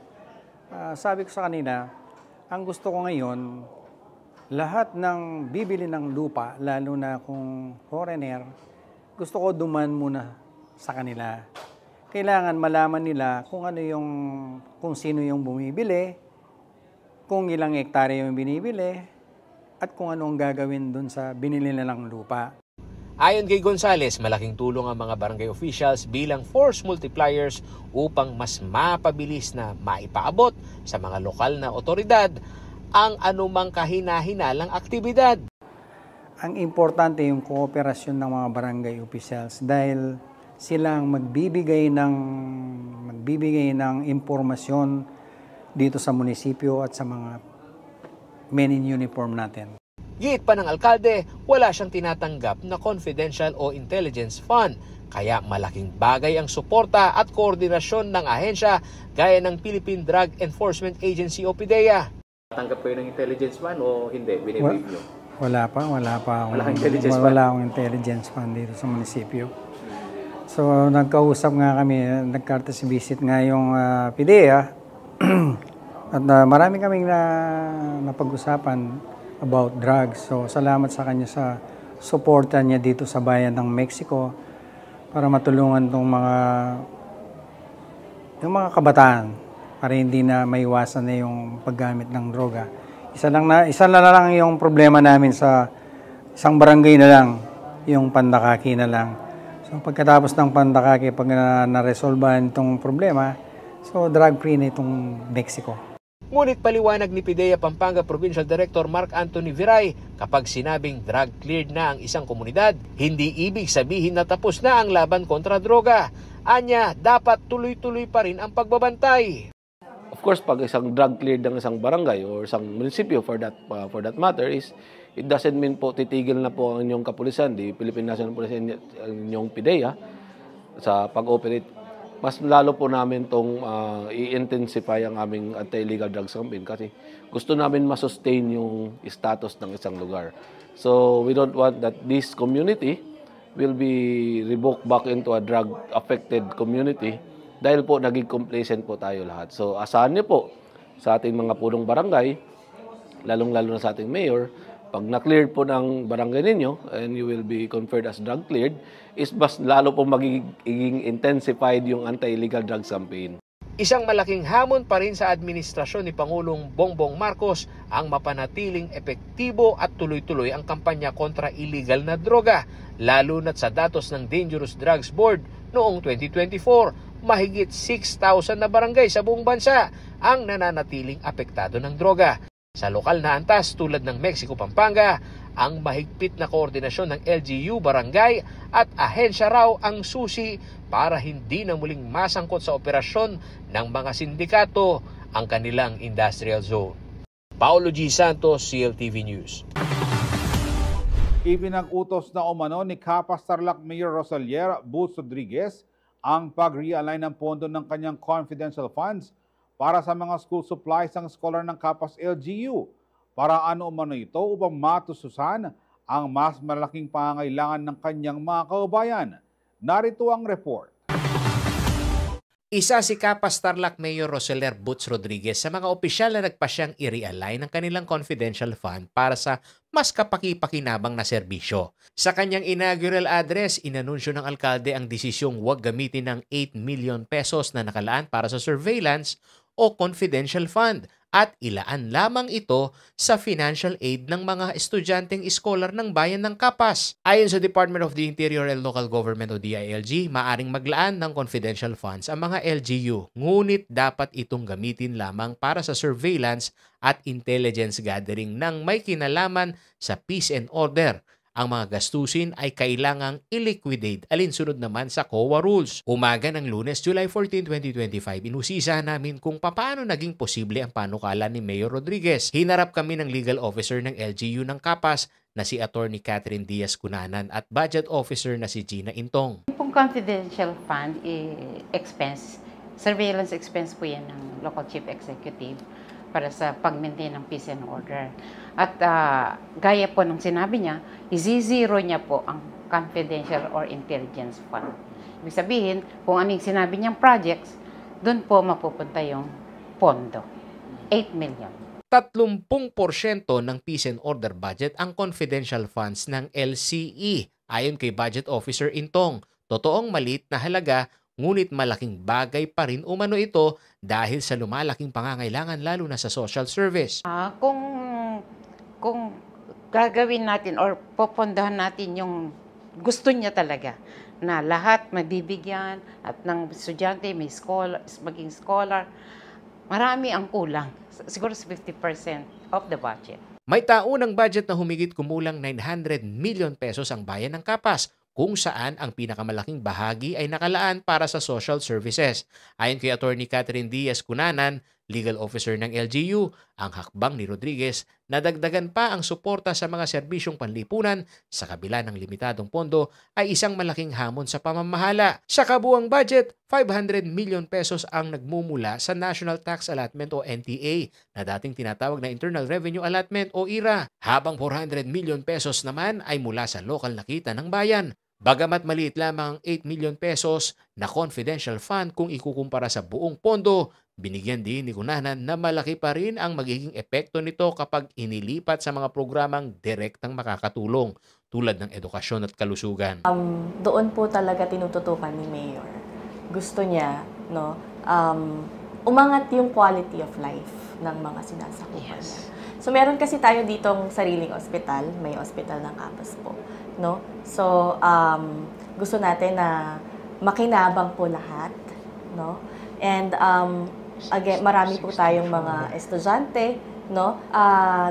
Sabi ko sa kanila, ang gusto ko ngayon, lahat ng bibili ng lupa, lalo na kung foreigner, gusto ko duman muna sa kanila. Kailangan malaman nila kung ano kung sino yung bumibili, kung ilang hektarya yung binibili, at kung ano ang gagawin dun sa binili nilang lupa. Ayon kay Gonzales, malaking tulong ang mga barangay officials bilang force multipliers upang mas mapabilis na maipaabot sa mga lokal na otoridad ang anumang kahina-hinalang aktibidad. Ang importante yung kooperasyon ng mga barangay officials dahil silang magbibigay ng impormasyon dito sa munisipyo at sa mga men in uniform natin. Giit pa ng alkalde, wala siyang tinatanggap na confidential o intelligence fund, kaya malaking bagay ang suporta at koordinasyon ng ahensya gaya ng Philippine Drug Enforcement Agency o PDEA. Tanggap kayo ng intelligence fund o hindi? Binibig nyo? Wala pa. Wala akong intelligence fund dito sa munisipyo. So nagkausap nga kami, nag-courtesy visit nga yung PDEA at marami kaming napag-usapan about drugs. So salamat sa kanya sa suporta niya dito sa bayan ng Mexico para matulungan tong mga kabataan para hindi na maiwasan na yung paggamit ng droga. Isa na lang yung problema namin sa isang barangay na lang, yung Pandakaki na lang. So pagkatapos ng Pandakaki, pag na-resolvean itong problema, so drug-free na itong Mexico. Ngunit paliwanag ni PDEA Pampanga Provincial Director Mark Anthony Viray, kapag sinabing drug-cleared na ang isang komunidad, hindi ibig sabihin na tapos na ang laban kontra droga. Anya, dapat tuloy-tuloy pa rin ang pagbabantay. Of course, pag isang drug-cleared ng isang barangay or isang munisipyo for that matter is, it doesn't mean po titigil na po ang inyong kapulisan, the Philippine National Police, ang inyong PDEA sa pag-operate. Mas lalo po namin itong i-intensify ang aming anti-illegal drugs campaign kasi gusto namin masustain yung status ng isang lugar. So we don't want that this community will be revoked back into a drug-affected community dahil po naging complacent po tayo lahat. So asahan niyo po sa ating mga punong barangay, lalong-lalo na sa ating mayor, pag na-clear po ng barangay ninyo and you will be conferred as drug-cleared, is mas lalo po magiging intensified yung anti-illegal drugs campaign. Isang malaking hamon pa rin sa administrasyon ni Pangulong Bongbong Marcos ang mapanatiling epektibo at tuloy-tuloy ang kampanya kontra illegal na droga, lalo na't sa datos ng Dangerous Drugs Board noong 2024, mahigit 6,000 na barangay sa buong bansa ang nananatiling apektado ng droga. Sa lokal na antas tulad ng Mexico, Pampanga, ang mahigpit na koordinasyon ng LGU, barangay at ahensya raw ang susi para hindi na muling masangkot sa operasyon ng mga sindikato ang kanilang industrial zone. Paulo G. Santos, CLTV News. Ipinag-utos na umano ni Capas Tarlac Mayor Rosalier Boots Rodriguez ang pag-realign ng pondo ng kanyang confidential funds para sa mga school supplies ng scholar ng Capas LGU. Para umano ito upang matususan ang mas malaking pangangailangan ng kanyang mga kaubayan. Narito ang report. Isa si Capas Tarlac Mayor Rosalier Boots Rodriguez sa mga opisyal na nagpasyang i-realign ng kanilang confidential fund para sa mas kapaki-pakinabang na serbisyo. Sa kanyang inaugural address, inanunsyo ng alkalde ang desisyong huwag gamitin ng 8 million pesos na nakalaan para sa surveillance o confidential fund at ilaan lamang ito sa financial aid ng mga estudyanteng iskolar ng bayan ng Capas. Ayon sa Department of the Interior and Local Government o DILG, maaring maglaan ng confidential funds ang mga LGU, ngunit dapat itong gamitin lamang para sa surveillance at intelligence gathering ng may kinalaman sa peace and order. Ang mga gastusin ay kailangang i-liquidate alinsunod naman sa COA rules. Umaga ng Lunes, July 14, 2025, inusisa namin kung paano naging posible ang panukala ni Mayor Rodriguez. Hinarap kami ng legal officer ng LGU ng Capas na si Attorney Catherine Diaz Cunanan at budget officer na si Gina Intong. Yung confidential fund expense, surveillance expense po yan ng local chief executive para sa pag-maintain ng peace and order. At gaya po ng sinabi niya, i-zero niya po ang confidential or intelligence fund. Ibig sabihin, kung anong sinabi niyang projects, doon po mapupunta yung pondo. 8 million. 30% ng peace and order budget ang confidential funds ng LCE. Ayon kay Budget Officer Intong, totoong maliit na halaga, ngunit malaking bagay pa rin umano ito dahil sa lumalaking pangangailangan lalo na sa social service. Kung gagawin natin or popondahan natin yung gusto niya talaga na lahat mabibigyan at ng estudyante may scholar, maging scholar, marami ang kulang. Siguro 50% of the budget. May taunang budget na humigit kumulang 900 million pesos ang bayan ng Capas, kung saan ang pinakamalaking bahagi ay nakalaan para sa social services. Ayon kay Attorney Catherine Diaz Cunanan, legal officer ng LGU, ang hakbang ni Rodriguez na dagdagan pa ang suporta sa mga serbisyong panlipunan sa kabila ng limitadong pondo ay isang malaking hamon sa pamamahala. Sa kabuang budget, 500 million pesos ang nagmumula sa National Tax Allotment o NTA na dating tinatawag na Internal Revenue Allotment o IRA, habang 400 million pesos naman ay mula sa lokal na kita ng bayan. Bagamat maliit lamang 8 million pesos na confidential fund kung ikukumpara sa buong pondo, binigyan din ni Cunanan na malaki pa rin ang magiging epekto nito kapag inilipat sa mga programang direktang makakatulong tulad ng edukasyon at kalusugan. Doon po talaga tinututukan ni Mayor. Gusto niya, umangat yung quality of life ng mga sinasakupan niya. So meron kasi tayo ditong sariling ospital, may ospital ng Capas po. So, gusto natin na makinabang po lahat, And again, marami po tayong mga estudyante,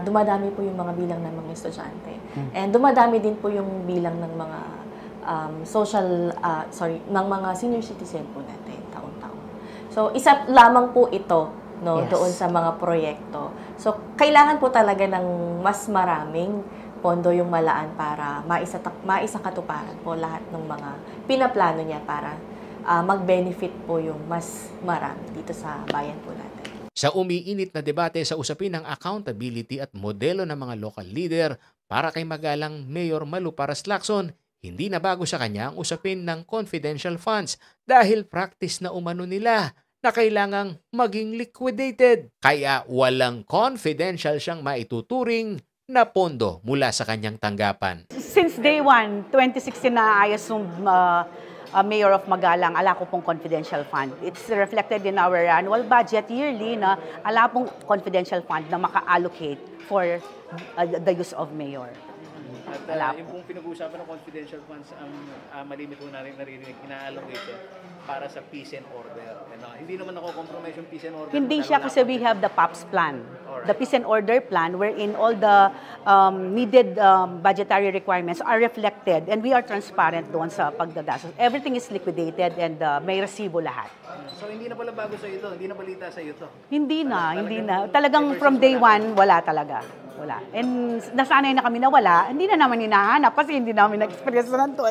dumadami po yung mga bilang ng mga estudyante. And dumadami din po yung bilang ng mga ng mga senior citizen po natin taon-taon. So, isa lamang po ito doon sa mga proyekto. So, kailangan po talaga ng mas maraming pondo yung malaan para maisakatuparan po lahat ng mga pinaplano niya para mag-benefit po yung mas marami dito sa bayan po natin. Sa umiinit na debate sa usapin ng accountability at modelo ng mga local leader para kay magalang Mayor Malu Paraslacson, hindi na bago sa kanya ang usapin ng confidential funds dahil practice na umano nila na kailangang maging liquidated. Kaya walang confidential siyang maituturing na pondo mula sa kanyang tanggapan. Since day 1, 2016 na I assumed Mayor of Magalang, ala ko pong confidential fund. It's reflected in our annual budget yearly na ala pong confidential fund na maka-allocate for the use of Mayor. Wala yung pong pinag-uusapan ng confidential funds, ang malimit po natin narinig, ina-allocate para sa peace and order. Hindi naman compromise yung peace and order. Hindi siya kasi we have the POPs plan. The peace and order plan wherein all the needed budgetary requirements are reflected and we are transparent doon sa pagdada. So everything is liquidated and may resibo lahat. So hindi na pala bago sa ito, hindi na balita sa ito. Hindi na. Talagang from day one, wala talaga. Wala. And nasanay na kami na wala, hindi na naman hinahanap kasi hindi namin na-experience na ito.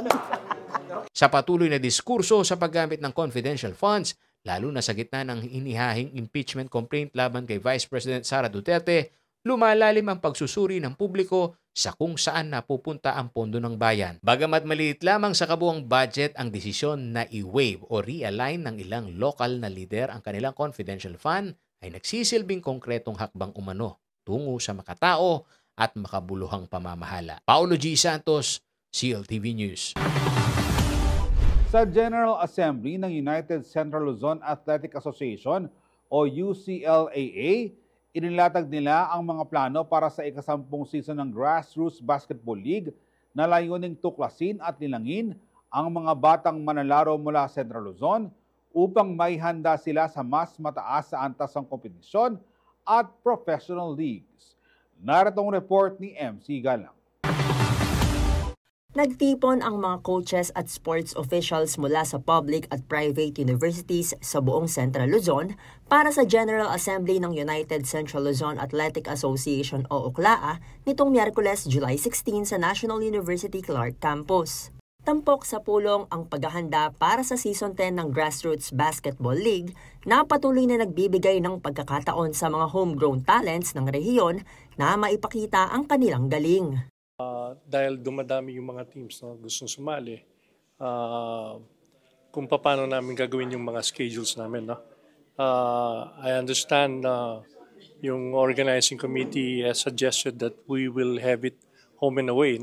Sa patuloy na diskurso sa paggamit ng confidential funds, lalo na sa gitna ng inihahing impeachment complaint laban kay Vice President Sara Duterte, lumalalim ang pagsusuri ng publiko sa kung saan napupunta ang pondo ng bayan. Bagamat maliit lamang sa kabuang budget ang desisyon na i-waive o realign ng ilang lokal na lider ang kanilang confidential fund, ay nagsisilbing konkretong hakbang umano tungo sa makatao at makabuluhang pamamahala. Paulo G. Santos, CLTV News. Sa General Assembly ng United Central Luzon Athletic Association o UCLAA, inilatag nila ang mga plano para sa ika-10 season ng Grassroots Basketball League na layuning tuklasin at nilangin ang mga batang manlalaro mula Central Luzon upang may handa sila sa mas mataas sa antas ng kompetisyon at professional leagues. Naritong report ni MC Galang. Nagtipon ang mga coaches at sports officials mula sa public at private universities sa buong Central Luzon para sa General Assembly ng United Central Luzon Athletic Association o UCLAA nitong Miyerkules, July 16 sa National University Clark Campus. Tampok sa pulong ang paghahanda para sa Season 10 ng Grassroots Basketball League na patuloy na nagbibigay ng pagkakataon sa mga homegrown talents ng rehiyon na maipakita ang kanilang galing. Dahil dumadami yung mga teams na gustong sumali, kung paano namin gagawin yung mga schedules namin. I understand yung organizing committee has suggested that we will have it home and away.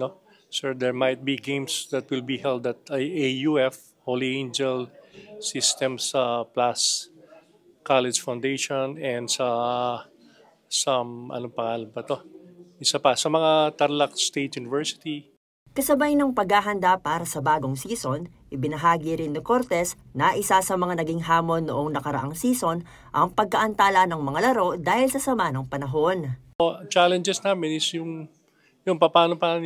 So there might be games that will be held at AUF, Holy Angel Systems Plus College Foundation, and sa isa pa, sa mga Tarlac State University. Kasabay ng paghahanda para sa bagong season, ibinahagi rin ni Cortez na isa sa mga naging hamon noong nakaraang season ang pagkaantala ng mga laro dahil sa sama ng panahon. Challenges namin is yung paano pa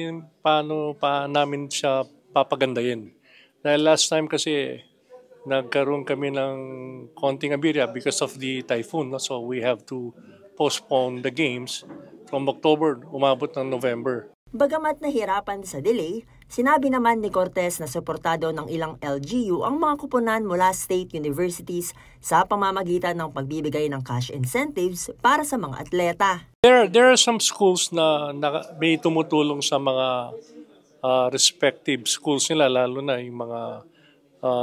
namin siya papagandahin. Dahil last time kasi nagkaroon kami ng konting abirya because of the typhoon. So we have to postpone the games from October, umabot ng November. Bagamat nahirapan sa delay, sinabi naman ni Cortez na suportado ng ilang LGU ang mga kuponan mula state universities sa pamamagitan ng pagbibigay ng cash incentives para sa mga atleta. There are some schools na may tumutulong sa mga respective schools nila, lalo na yung mga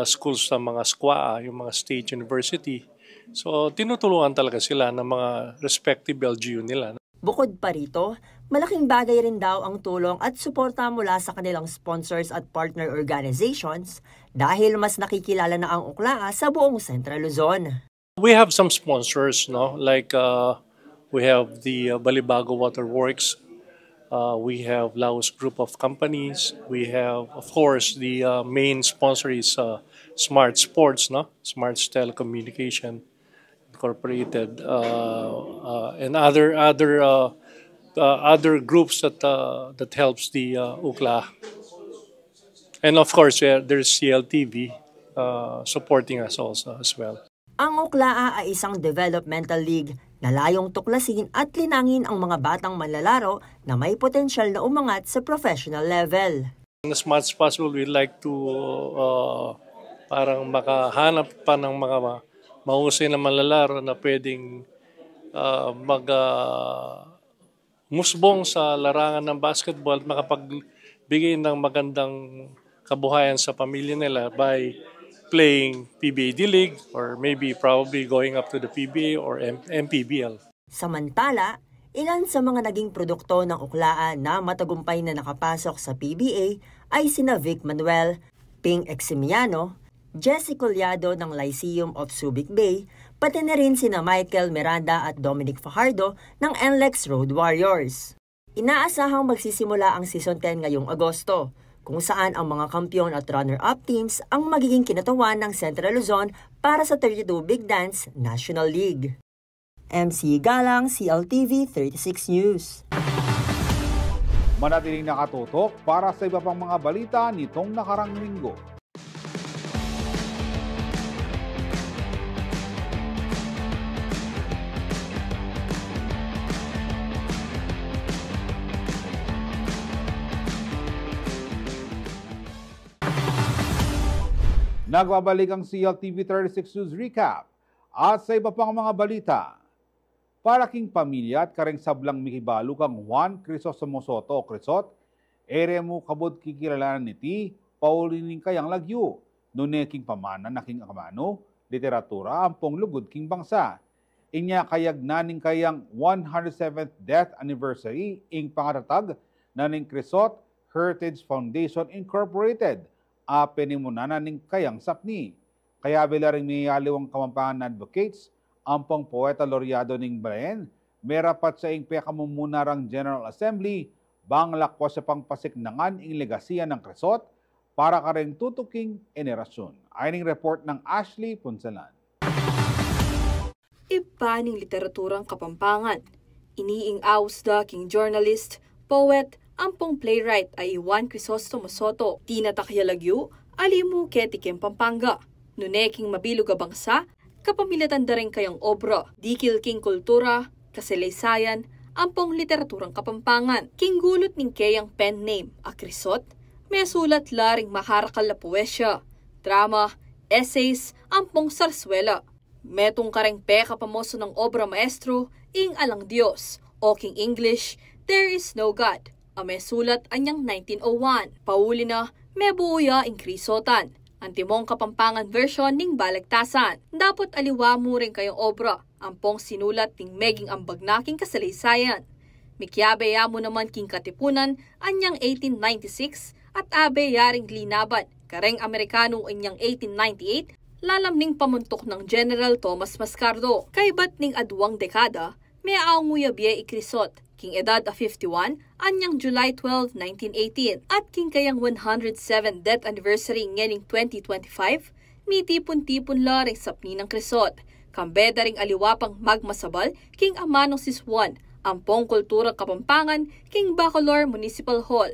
schools sa mga SQA, yung mga state university. So tinutulungan talaga sila ng mga respective LGU nila. Bukod pa rito, malaking bagay rin daw ang tulong at suporta mula sa kanilang sponsors at partner organizations dahil mas nakikilala na ang UCLAA sa buong Central Luzon. We have some sponsors, like we have the Balibago Waterworks, we have Laos Group of Companies, we have, of course, the main sponsor is Smart Sports, Smart Telecommunication Incorporated, and other groups that helps the UCLAA. And of course, there's CLTV supporting us also as well. Ang UCLAA ay isang developmental league na layong tuklasin at linangin ang mga batang manlalaro na may potensyal na umangat sa professional level. As much as possible, we'd like to parang makahanap pa ng mga mahusay na manlalaro na pwedeng musbong sa larangan ng basketball at makapagbigay ng magandang kabuhayan sa pamilya nila by playing PBA D-League or maybe probably going up to the PBA or MPBL. Samantala, ilan sa mga naging produkto ng UCLAA na matagumpay na nakapasok sa PBA ay sina Vic Manuel, Ping Eximiano, Jesse Collado ng Lyceum of Subic Bay, pati na rin sina Michael Miranda at Dominic Fajardo ng NLEX Road Warriors. Inaasahang magsisimula ang Season 10 ngayong Agosto, kung saan ang mga kampiyon at runner-up teams ang magiging kinatawan ng Central Luzon para sa 32 Big Dance National League. MC Galang, CLTV 36 News. Manatiling nakatutok para sa iba pang mga balita nitong nakarang linggo. Nagbabalik ang CLTV 36 News Recap at sa iba pang mga balita. Para king pamilya at kareng sablang mikibalo kang Juan Crisostomo Soto o Crisot, ere mo kabod kikilalanan niti, paulining kayang lagyo, nuneking pamana na king akamano, literatura ampong lugod king bangsa. Inya kayag naning kayang 107th death anniversary ing pangatatag na ning Crisot Heritage Foundation Incorporated, penimuna ning kayang sapni. Kaya bilaring miyaliwang Kapampangan advocates, ampong poeta laureado ning Balayan, merapat sa ing pekamumunarang General Assembly, bang lakwa sa pangpasiknangan ing legasiya ng Crisot para kareng tutuking enerasyon. Ayon report ng Ashley Punsalan. Iba ning literaturang Kapampangan. Iniing ausda king journalist, poet, ampong playwright ay Juan Crisostomo Soto, tinatakyalagyo, alimu ketikem Pampanga. Nuneking mabiluga bangsa, kapamilatan da rin kayang obra, dikil king kultura, kasalaysayan, ampong literaturang Kapampangan. King gulot ning kayang pen name, a Crisot, may sulat laring maharakal na poesya, drama, essays, ampong sarswela. Metong kareng peka pamoso ng obra maestro, ing alang Diyos, o king English, There is no God. May sulat anyang 1901, pauli na may buuya ing Crisotan. Antimong Kapampangan version ning balagtasan. Dapat aliwa mo rin kayong obra, ampong sinulat ning meging ambagnaking kasalaysayan. Mikyabeya mo naman king katipunan anyang 1896 at abe yaring linaban, kareng Amerikano anyang 1898, lalam ning pamuntok ng General Tomas Mascardo. Kaibat ning adwang dekada, may aunguya biye ikrisot. King edad a 51, anyang July 12, 1918, at king kayang 107 death anniversary ngening 2025, mi tipon-tipon la ring sapni ng Crisot. Kambeda ring aliwapang magmasabal, king amanong siswan, ampong kultura Kapampangan, king Bacolor Municipal Hall,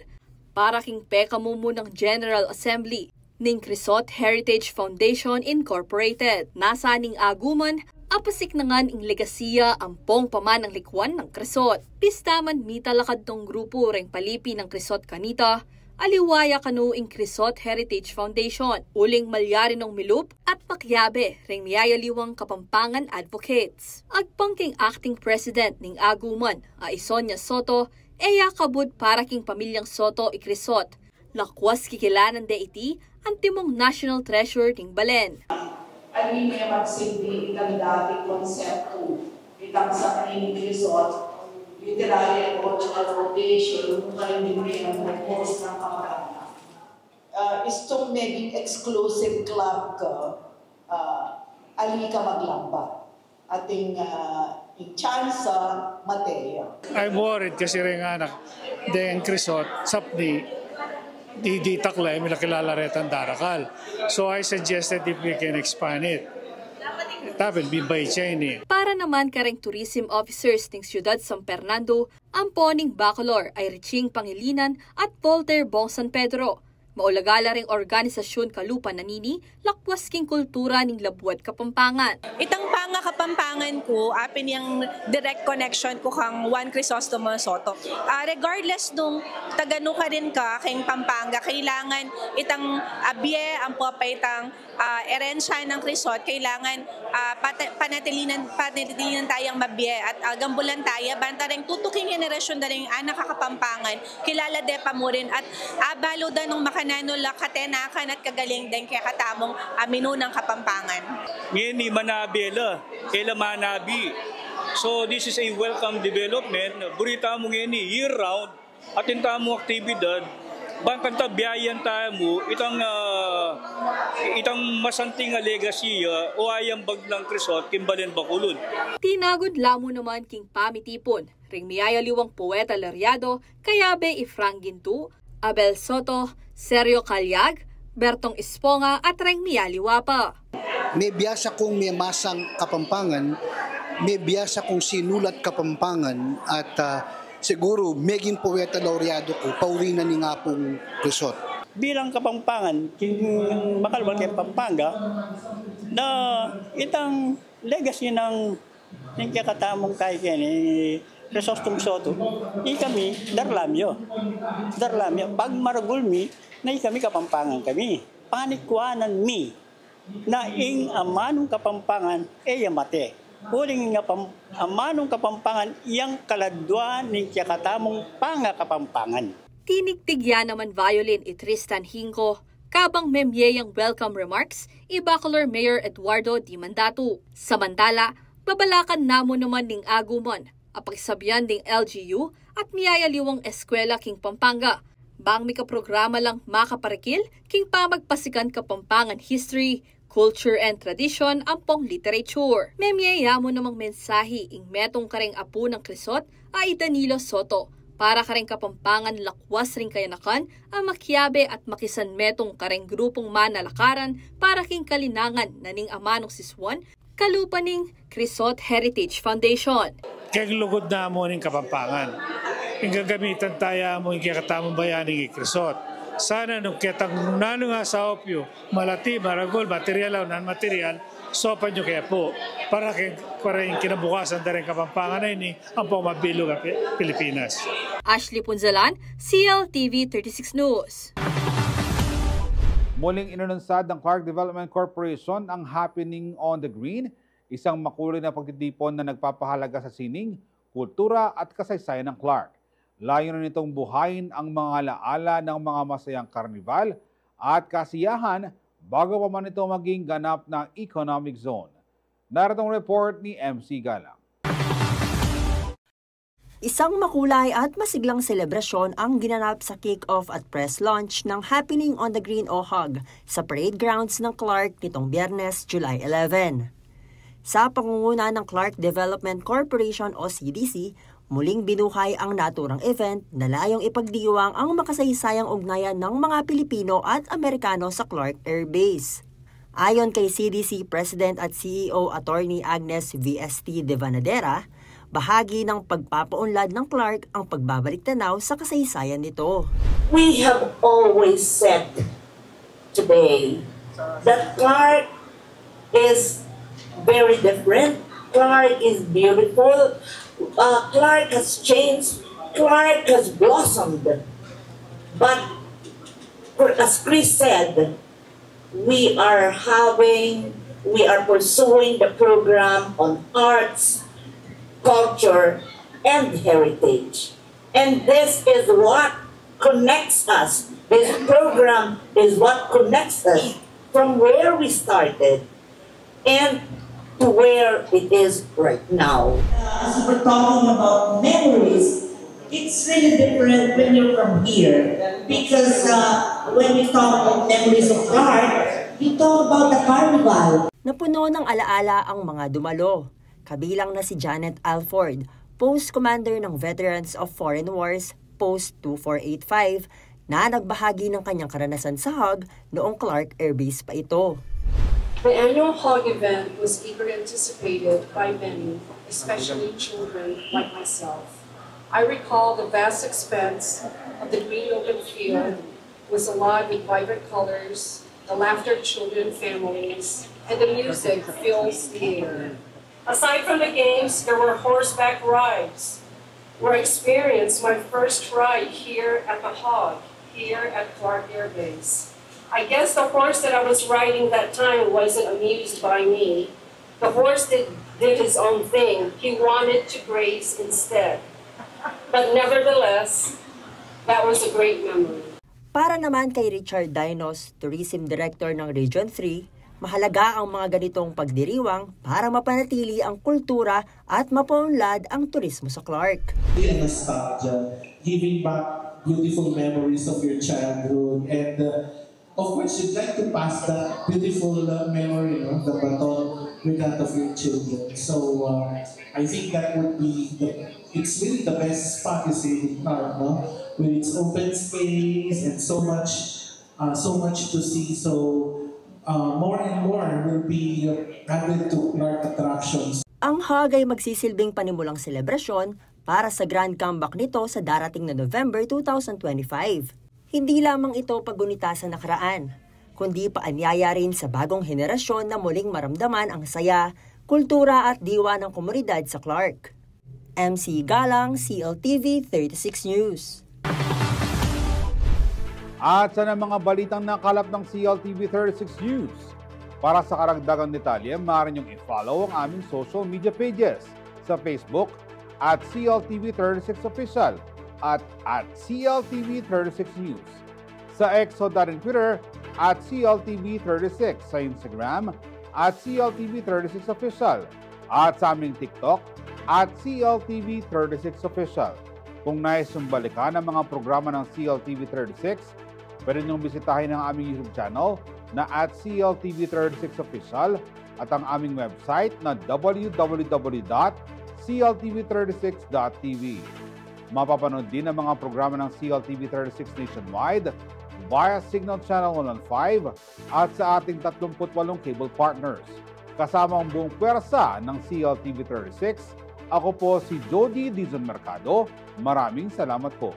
para king pekamumu ng General Assembly, ning Crisot Heritage Foundation Incorporated. Nasa ning aguman, apasik na nga ing legasiya ampong pamanang likwan ng Crisot. Pistaman mitalakad tong grupo ring palipi ng Crisot kanita, aliwaya kanu ing Crisot Heritage Foundation, uling malyari ng milup at pakyabe ring miyayaliwang Kapampangan advocates. Agpangking acting president ning aguman, Sonia Soto, eya kabud para king pamilyang Soto ikrisot. Lakwas kikilanan de iti, antimong national treasure ning Balen. Alin may magsilbi itang dati konsepto itang sa kanilang Crisot, literary and cultural foundation, kung kayo din ang mag-post ng kamarana. Itong naging exclusive club ka, ali ka maglamba. Ating chance Mateo. I'm worried kasi rin anak, den Crisot, sapni, di taklay, may nakilala retang darakal. So I suggested if we can expand it. Dapat bibay Chinese. Para naman kareng tourism officers ng Siyudad San Fernando, ang poning Bacolor ay Riching Pangilinan at Voltaire Bong San Pedro. Maulagala ring organisasyon kalupa nanini, lakwas king kultura ning Labuat Kapampangan. Itang panga Kapampangan ko, apin yung direct connection ko kang Juan Crisostomo Soto. Regardless nung tagano ka rin ka kayong Pampanga, kailangan itang abye, ang papaytang erensya ng Crisot, kailangan panatilinan tayong mabye at gambulan tayo, banta rin tutuking generasyon na rin anak Kapampangan, kilala de pa mo rin at abalo da nung makananula katenakan at kagaling din kaya katamong aminunang Kapampangan. Ngayon ni manabela, kailan manabi. So this is a welcome development. Burita mo ngayon year round at inta mo aktibidad, bangkang tabiyayan tayo mo itang itang masanting legacy o ayang bag ng Crisot, Kimbalen Bacolod. Tinagod lamo naman king pamitipon, ring miyayaliwang poeta Lariado, Kayabe Ifrang Gintu, Abel Soto, Sergio Calyag, Bertong Esponga at ring miyaliwa pa. May biyasa kong may masang Kapampangan, may biyasa kong sinulat Kapampangan at siguro meging poeta laureado ko, paurinan ni nga pong Crisot. Bilang Kapampangan, makalwal kay Pampanga, na itang legacy ng kakatamong kay Crisostong Soto, kami Darlamyo. Pag maragulmi, na kami Kapampangan kami. Panikwanan mi, na ing amanong Kapampangan, yamate. Huling nga amanong Kapampangan, iyang kaladwa ng kakatamong Kapampangan. Tinigtigya naman violin ni Tristan Hinco, kabang memyeyang welcome remarks, Bacolor Mayor Eduardo Di Mandatu. Samantala, babalakan namo naman ning agumon, apagsabihan ding LGU at miyayaliwang eskwela king Pampanga. Bang may kaprograma lang makaparikil, king pamagpasikan Kapampangan history, culture and tradition, ampong literature. Memyayamo namang mensahe ing metong kareng apo ng Crisot ay Danilo Soto. Para kareng Kapampangan lakwas ring kayanakan ang makyabe at makisan metong kareng grupong manalakaran para king kalinangan na ning amanong siswan, kalupa ning Crisot Heritage Foundation. Kaya lugod na mo ning Kapampangan. Ang gagamitan tayo mo yung kakatamang bayani ng Crisot. Sana nung kitang nano nga sa opyo, malati, maragol, material o non-material, sopan nyo kaya po. Para yung kinabukasan na rin Kapampangan na ini, ang pumabilo ng Pilipinas. Ashley Punzalan, CLTV 36 News. Muling inununsad ng Clark Development Corporation ang Happening on the Green, isang makulay na pagtitipon na nagpapahalaga sa sining, kultura at kasaysayan ng Clark. Layunin nitong buhayin ang mga alaala ng mga masayang karnival at kasiyahan bago pa man ito maging ganap na economic zone. Naritong report ni MC Galang. Isang makulay at masiglang selebrasyon ang ginanap sa kick-off at press launch ng Happening on the Green o HOG sa parade grounds ng Clark nitong Biyernes, July 11. Sa pangunguna ng Clark Development Corporation o CDC, muling binuhay ang naturang event na layong ipagdiwang ang makasaysayang ugnayan ng mga Pilipino at Amerikano sa Clark Air Base. Ayon kay CDC President at CEO Attorney Agnes VST de Vanadera, bahagi ng pagpapaunlad ng Clark ang pagbabalik-tanaw sa kasaysayan nito. We have always said today that Clark is very different. Clark is beautiful. Clark has changed. Clark has blossomed. But as Chris said, we are pursuing the program on arts, culture, and heritage. And this is what connects us. This program is what connects us from where we started and to where it is right now. As we're talking about memories, it's really different when you're from here. Because when we talk about memories of Clark, we talk about the carnival. Napuno ng alaala ang mga dumalo. Kabilang na si Janet Alford, Post Commander ng Veterans of Foreign Wars, Post 2485, na nagbahagi ng kanyang karanasan sa HOG noong Clark Air Base pa ito. The annual HOG event was eagerly anticipated by many, especially children like myself. I recall the vast expanse of the green open field was alive with vibrant colors, the laughter of children and families, and the music fills the air. Aside from the games, there were horseback rides, where I experienced my first ride here at the HOG, here at Clark Air Base. I guess the horse that I was riding that time wasn't amused by me. The horse did his own thing. He wanted to graze instead. But nevertheless, that was a great memory. Para naman kay Richard Dinos, Tourism Director ng Region 3, mahalaga ang mga ganitong pagdiriwang para mapanatili ang kultura at mapaunlad ang turismo sa Clark. And nostalgia, giving back beautiful memories of your childhood and of course, you'd like to pass that beautiful memory, the baton with that of your children. So I think that would be, it's really the best spot you see in Clark, with its open space and so much to see. So more and more will be added to Clark attractions. Ang HUG ay magsisilbing panimulang selebrasyon para sa grand comeback nito sa darating na November 2025. Hindi lamang ito paggunita sa nakaraan, kundi paanyaya rin sa bagong henerasyon na muling maramdaman ang saya, kultura at diwa ng komunidad sa Clark. MC Galang, CLTV 36 News. At sa mga balitang nakalap ng CLTV 36 News. Para sa karagdagang detalye, maaari niyong i-follow ang aming social media pages sa Facebook at CLTV 36 Official at CLTV 36 News. Sa X o dating Twitter at CLTV 36, sa Instagram at CLTV 36 Official at sa aming TikTok at CLTV 36 Official. Kung nais yung balikan ang mga programa ng CLTV 36, pwede niyong bisitahin ang aming YouTube channel na at CLTV 36 Official at ang aming website na www.cltv36.tv. Mapapanood din ang mga programa ng CLTV 36 nationwide via Signal Channel 115 at sa ating 38 cable partners. Kasama ang buong pwersa ng CLTV 36, ako po si Jody Dizon Mercado. Maraming salamat po.